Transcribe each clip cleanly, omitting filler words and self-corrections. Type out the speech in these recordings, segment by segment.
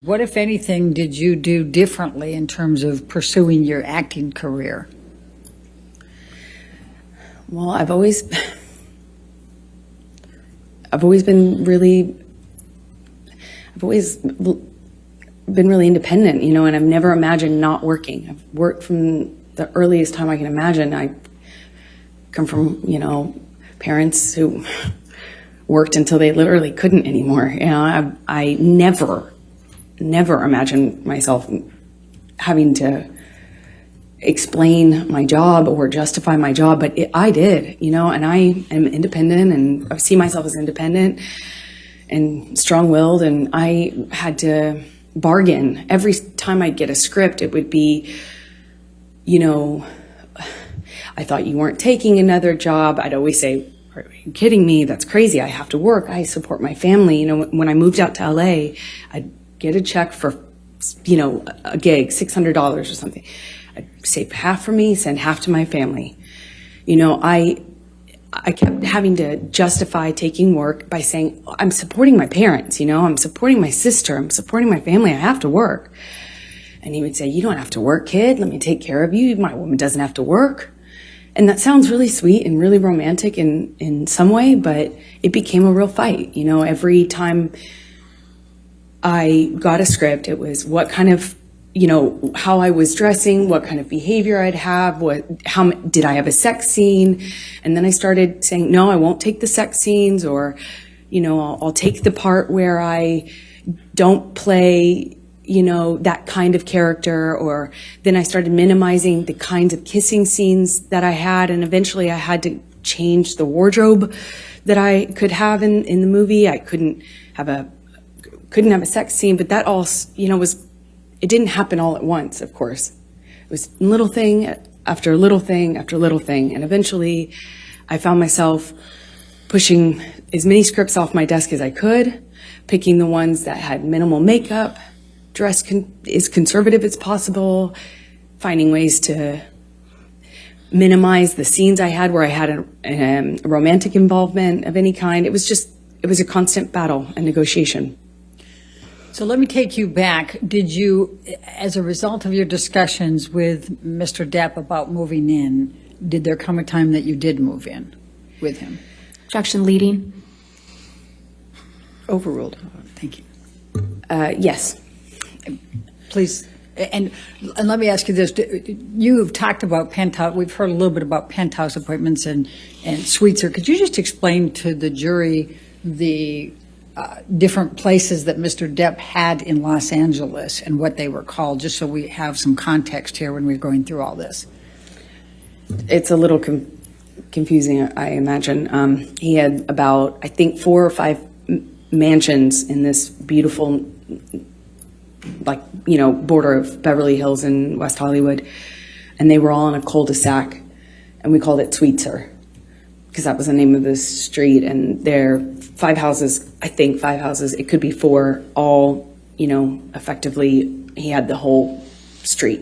What, if anything, did you do differently in terms of pursuing your acting career? Well, I've always been really independent, and I've never imagined not working. I've worked from the earliest time I can imagine. I come from, parents who worked until they literally couldn't anymore. I never imagined myself having to explain my job or justify my job, but I did, and I am independent, and I see myself as independent and strong-willed, and I had to bargain. Every time I'd get a script, it would be, I thought you weren't taking another job. I'd always say, are you kidding me? That's crazy. I have to work. I support my family. When I moved out to LA, I'd get a check for, a gig, $600 or something. I'd save half for me, send half to my family. I kept having to justify taking work by saying, I'm supporting my parents, I'm supporting my sister, I'm supporting my family, I have to work. And he would say, you don't have to work, kid, let me take care of you, my woman doesn't have to work. And that sounds really sweet and really romantic in some way, but it became a real fight. Every time I got a script, it was what kind of, how I was dressing, what kind of behavior I'd have, how did I have a sex scene? And then I started saying, no, I won't take the sex scenes, or, I'll take the part where I don't play, that kind of character. Or then I started minimizing the kinds of kissing scenes that I had. And eventually I had to change the wardrobe that I could have in the movie. I couldn't have a sex scene, but that all, it didn't happen all at once, of course. It was little thing after little thing after little thing. And eventually I found myself pushing as many scripts off my desk as I could, picking the ones that had minimal makeup, dressed as conservative as possible, finding ways to minimize the scenes I had where I had a romantic involvement of any kind. It was a constant battle and negotiation. So let me take you back. Did you, as a result of your discussions with Mr. Depp about moving in, did there come a time that you did move in with him? Objection leading. Overruled. Thank you. Yes. Please, and let me ask you this. You've talked about penthouse, we've heard a little bit about penthouse appointments and suites. Could you just explain to the jury the different places that Mr. Depp had in Los Angeles and what they were called, just so we have some context here when we're going through all this? It's a little confusing, I imagine. He had about, I think, 4 or 5 mansions in this beautiful, border of Beverly Hills and West Hollywood, and they were all in a cul-de-sac, and we called it Juicio, because that was the name of the street. And there 5 houses, I think 5 houses, it could be 4, all, effectively, he had the whole street.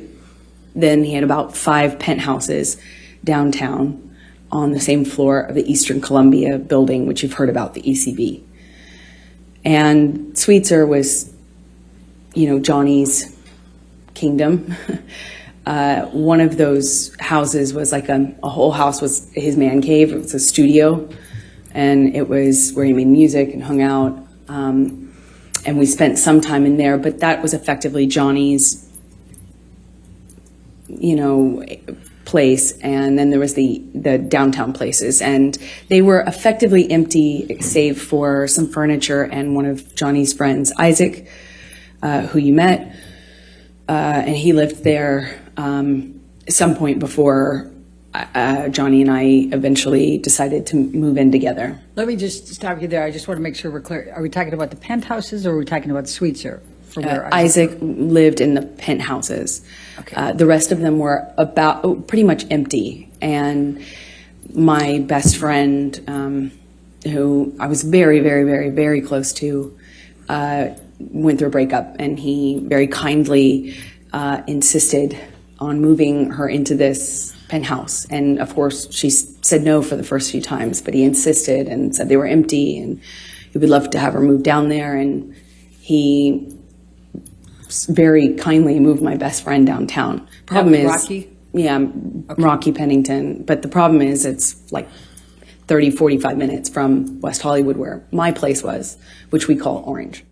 Then he had about 5 penthouses downtown on the same floor of the Eastern Columbia building, which you've heard about, the ECB. And Juicio was, Johnny's kingdom. One of those houses was like a whole house was his man cave. It was a studio, and it was where he made music and hung out. And we spent some time in there, but that was effectively Johnny's, place. And then there was the downtown places, and they were effectively empty save for some furniture and one of Johnny's friends, Isaac, who you met, and he lived there at some point before Johnny and I eventually decided to move in together. Let me just stop you there. I just want to make sure we're clear. Are we talking about the penthouses, or are we talking about suites here? For where Isaac lived in the penthouses. Okay. The rest of them were pretty much empty. And my best friend, who I was very, very, very, very close to, went through a breakup, and he very kindly insisted on moving her into this penthouse. And of course, she said no for the first few times, but he insisted and said they were empty and he would love to have her move down there. And he very kindly moved my best friend downtown. Problem was is, Rocky? Yeah, Rocky Pennington. But the problem is it's like 30, 45 minutes from West Hollywood where my place was, which we call Orange.